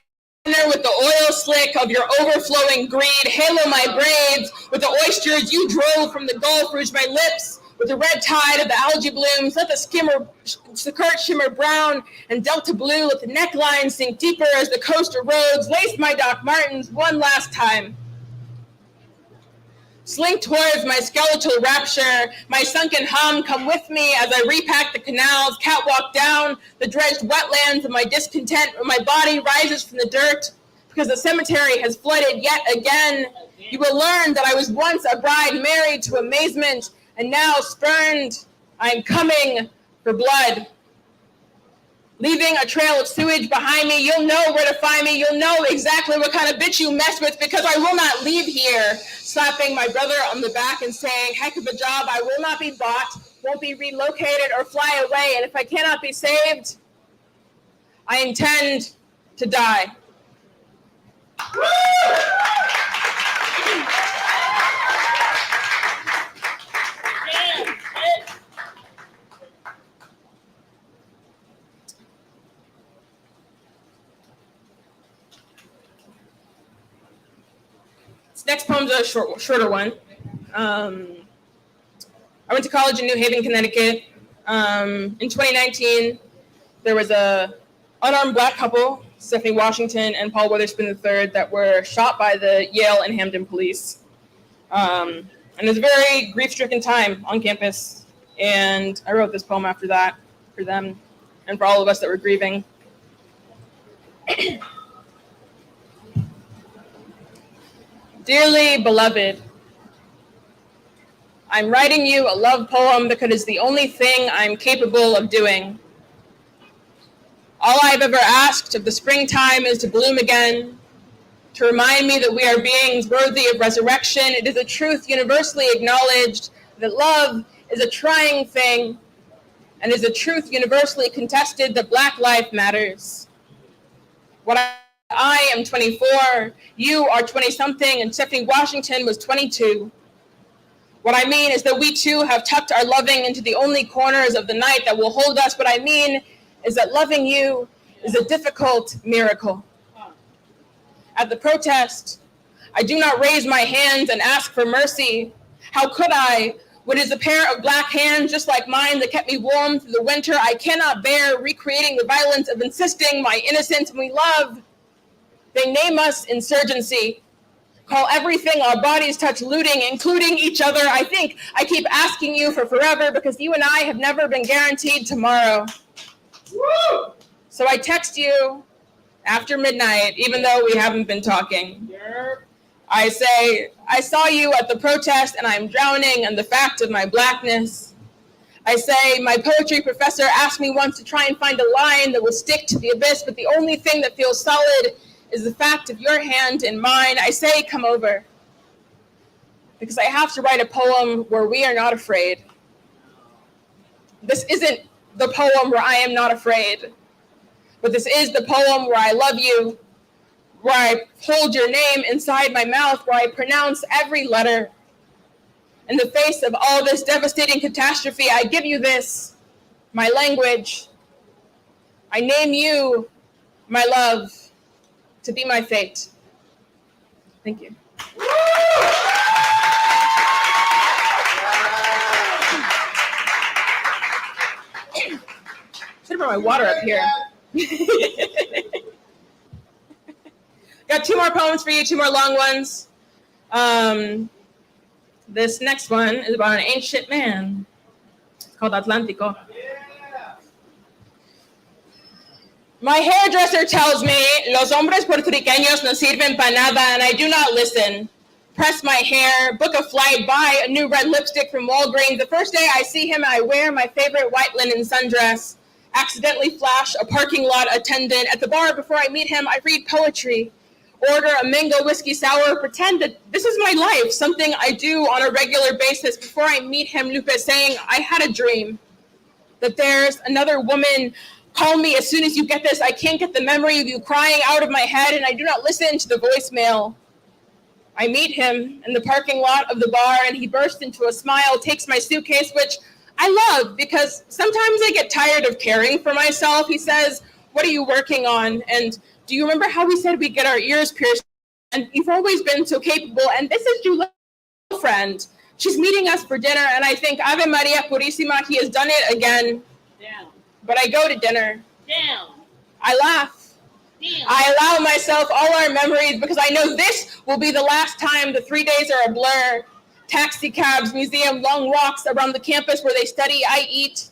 Speaker 8: with the oil slick of your overflowing greed, halo my braids with the oysters you drove from the Gulf, rouge my lips with the red tide of the algae blooms, let the skirt shimmer brown and delta blue, let the neckline sink deeper as the coast erodes, lace my Doc Martens one last time. Slink towards my skeletal rapture, my sunken hum, come with me as I repack the canals, catwalk down the dredged wetlands of my discontent, where my body rises from the dirt, because the cemetery has flooded yet again. You will learn that I was once a bride married to amazement, and now spurned. I am coming for blood. Leaving a trail of sewage behind me, you'll know where to find me. You'll know exactly what kind of bitch you mess with, because I will not leave here. Slapping my brother on the back and saying, heck of a job, I will not be bought, won't be relocated or fly away. And if I cannot be saved, I intend to die. Next poem's a shorter one. I went to college in New Haven, Connecticut. In 2019, there was a unarmed black couple, Stephanie Washington and Paul Witherspoon III, that were shot by the Yale and Hampden police. And it was a very grief-stricken time on campus. And I wrote this poem after that for them and for all of us that were grieving. Dearly beloved, I'm writing you a love poem because it's the only thing I'm capable of doing. All I've ever asked of the springtime is to bloom again, to remind me that we are beings worthy of resurrection. It is a truth universally acknowledged that love is a trying thing, and is a truth universally contested that Black life matters. I am 24, you are 20-something, and Stephanie Washington was 22. What I mean is that we too have tucked our loving into the only corners of the night that will hold us. What I mean is that loving you is a difficult miracle. At the protest, I do not raise my hands and ask for mercy. How could I? What is a pair of black hands just like mine that kept me warm through the winter? I cannot bear recreating the violence of insisting my innocence when we love. They name us insurgency, call everything our bodies touch looting, including each other. I think I keep asking you for forever because you and I have never been guaranteed tomorrow. Woo! So I text you after midnight, even though we haven't been talking. I say, I saw you at the protest and I'm drowning in the fact of my blackness. I say, my poetry professor asked me once to try and find a line that will stick to the abyss, but the only thing that feels solid is the fact of your hand in mine. I say, come over. Because I have to write a poem where we are not afraid. This isn't the poem where I am not afraid, but this is the poem where I love you, where I hold your name inside my mouth, where I pronounce every letter. In the face of all this devastating catastrophe, I give you this, my language. I name you, my love, to be my fate. Thank you. have brought my water up here. Got 2 more poems for you, 2 more long ones. This next one is about an ancient man. It's called Atlantico. My hairdresser tells me, los hombres puertorriqueños no sirven para nada, and I do not listen. Press my hair, book a flight, buy a new red lipstick from Walgreens. The first day I see him, I wear my favorite white linen sundress. Accidentally flash a parking lot attendant. At the bar before I meet him, I read poetry. Order a mango whiskey sour, pretend that this is my life, something I do on a regular basis. Before I meet him, Lupe saying, I had a dream that there's another woman. Call me as soon as you get this. I can't get the memory of you crying out of my head, and I do not listen to the voicemail. I meet him in the parking lot of the bar, and he bursts into a smile, takes my suitcase, which I love because sometimes I get tired of caring for myself. He says, what are you working on? And do you remember how we said we get our ears pierced? And you've always been so capable. And this is Julie's friend. She's meeting us for dinner, and I think, Ave Maria Purísima, he has done it again.
Speaker 10: Down.
Speaker 8: But I go to dinner.
Speaker 10: Down.
Speaker 8: I laugh.
Speaker 10: Down.
Speaker 8: I allow myself all our memories because I know this will be the last time. The 3 days are a blur. Taxi cabs, museum, long walks around the campus where they study, I eat.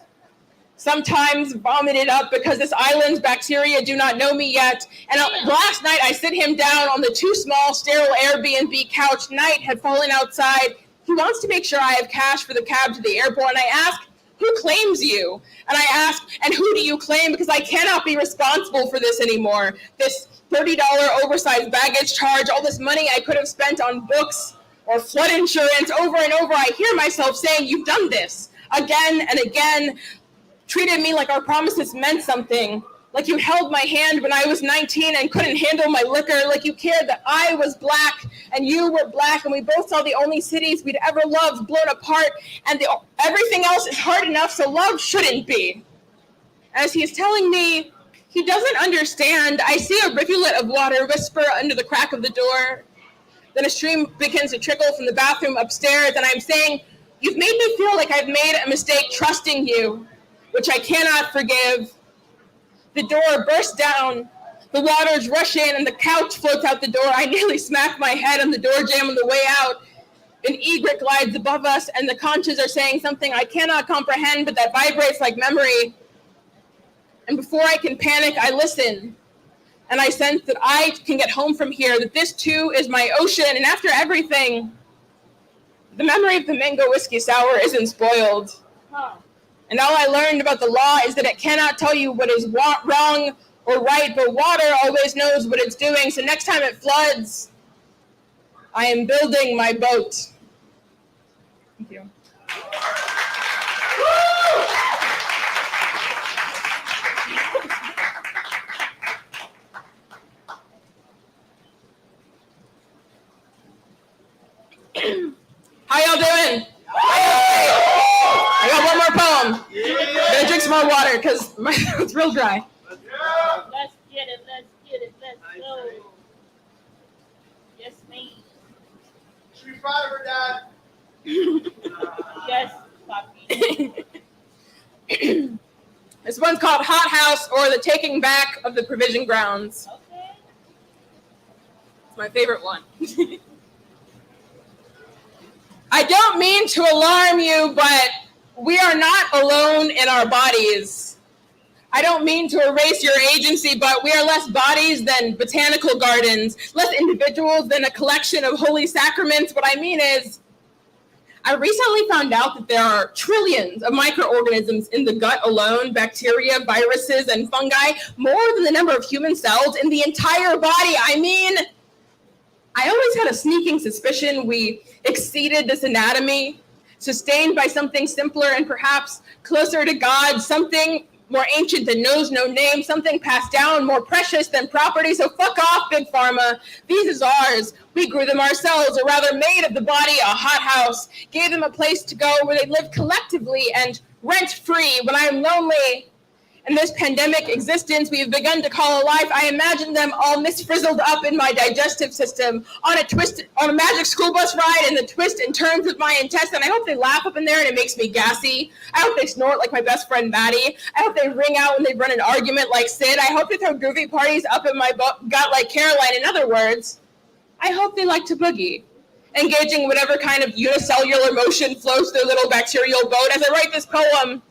Speaker 8: Sometimes vomited up because this island's bacteria do not know me yet. And last night I sit him down on the too small, sterile Airbnb couch. Nite had fallen outside. He wants to make sure I have cash for the cab to the airport. And I ask, who claims you? And I ask, and who do you claim? Because I cannot be responsible for this anymore. This $30 oversized baggage charge, all this money I could have spent on books or flood insurance. Over and over, I hear myself saying, you've done this again and again. Treated me like our promises meant something. Like you held my hand when I was 19 and couldn't handle my liquor. Like you cared that I was black and you were black, and we both saw the only cities we'd ever loved blown apart, and everything else is hard enough, so love shouldn't be. As he's telling me he doesn't understand, I see a rivulet of water whisper under the crack of the door. Then a stream begins to trickle from the bathroom upstairs, and I'm saying, you've made me feel like I've made a mistake trusting you, which I cannot forgive. The door bursts down, the waters rush in, and the couch floats out the door. I nearly smack my head on the door jamb on the way out. An egret glides above us, and the conches are saying something I cannot comprehend, but that vibrates like memory. And before I can panic, I listen. And I sense that I can get home from here, that this too is my ocean. And after everything, the memory of the mango whiskey sour isn't spoiled. And all I learned about the law is that it cannot tell you what is wrong or right, but water always knows what it's doing. So next time it floods, I am building my boat. Thank you. How y'all doing? I got one more poem. I'm gonna drink some more water because it's real dry.
Speaker 10: Let's get it, let's go. Yes, me.
Speaker 9: Street Fighter, Dad.
Speaker 10: Yes, Poppy.
Speaker 8: This one's called Hot House, or The Taking Back of the Provision Grounds.
Speaker 10: Okay.
Speaker 8: It's my favorite one. I don't mean to alarm you, but we are not alone in our bodies. I don't mean to erase your agency, but we are less bodies than botanical gardens, less individuals than a collection of holy sacraments. What I mean is, I recently found out that there are trillions of microorganisms in the gut alone, bacteria, viruses, and fungi, more than the number of human cells in the entire body. I mean, I always had a sneaking suspicion we exceeded this anatomy, sustained by something simpler and perhaps closer to God, something more ancient than knows no name, something passed down more precious than property. So fuck off, Big Pharma. These is ours. We grew them ourselves, or rather made of the body a hothouse, gave them a place to go where they live collectively and rent-free. When I am lonely In this pandemic existence we have begun to call a life, I imagine them all misfrizzled up in my digestive system, on a magic school bus ride, and the twist and turns of my intestine. I hope they laugh up in there and it makes me gassy. I hope they snort like my best friend Maddie. I hope they ring out when they run an argument like Sid. I hope they throw groovy parties up in my gut like Caroline. In other words, I hope they like to boogie, engaging whatever kind of unicellular motion flows through their little bacterial boat. As I write this poem,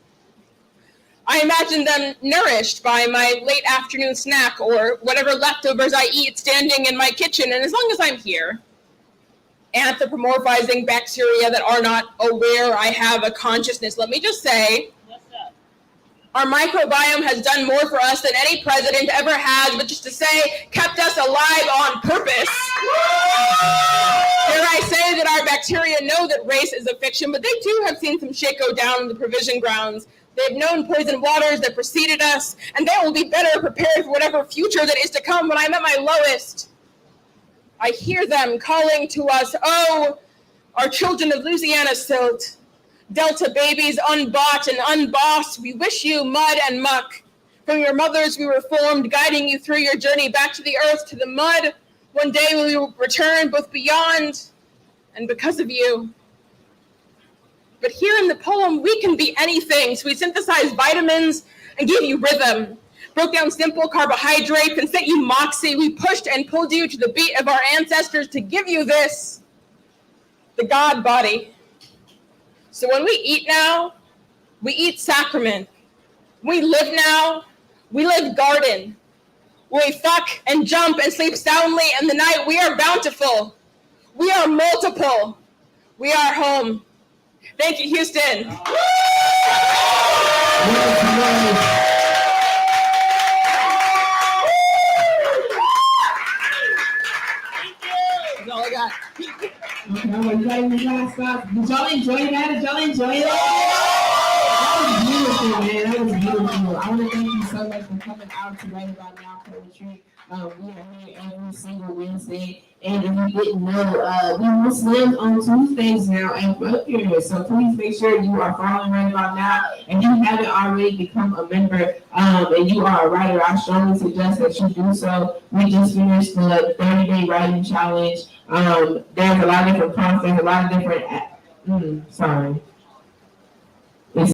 Speaker 8: I imagine them nourished by my late afternoon snack or whatever leftovers I eat standing in my kitchen. And as long as I'm here, anthropomorphizing bacteria that are not aware I have a consciousness, let me just say, our microbiome has done more for us than any president ever has, but just to say, kept us alive on purpose. Dare I say that our bacteria know that race is a fiction, but they too have seen some shit go down in the provision grounds. They've known poison waters that preceded us, and they will be better prepared for whatever future that is to come. When I'm at my lowest, I hear them calling to us, oh, our children of Louisiana silt, Delta babies unbought and unbossed, we wish you mud and muck. From your mothers we were formed, guiding you through your journey back to the earth, to the mud. One day we will return both beyond and because of you. But here in the poem, we can be anything. So we synthesized vitamins and gave you rhythm, broke down simple carbohydrates and sent you moxie. We pushed and pulled you to the beat of our ancestors to give you this, the God body. So when we eat now, we eat sacrament. We live now, we live garden. We fuck and jump and sleep soundly in the night. We are bountiful. We are multiple. We are home. Thank you, Houston.
Speaker 10: That's all I got. Okay, you guys stop. Did y'all enjoy that? Did y'all enjoy it? That was beautiful, man. That was beautiful. I want to thank you so much for coming out to write about now poetry. We are here every single Wednesday, and if you didn't know, we will slam on Tuesdays now and both periods. So please make sure you are following Right About Now. And if you haven't already become a member, and you are a writer, I strongly suggest that you do so. We just finished the 30-day writing challenge. There's a lot of different prompts. There's a lot of different. Sorry.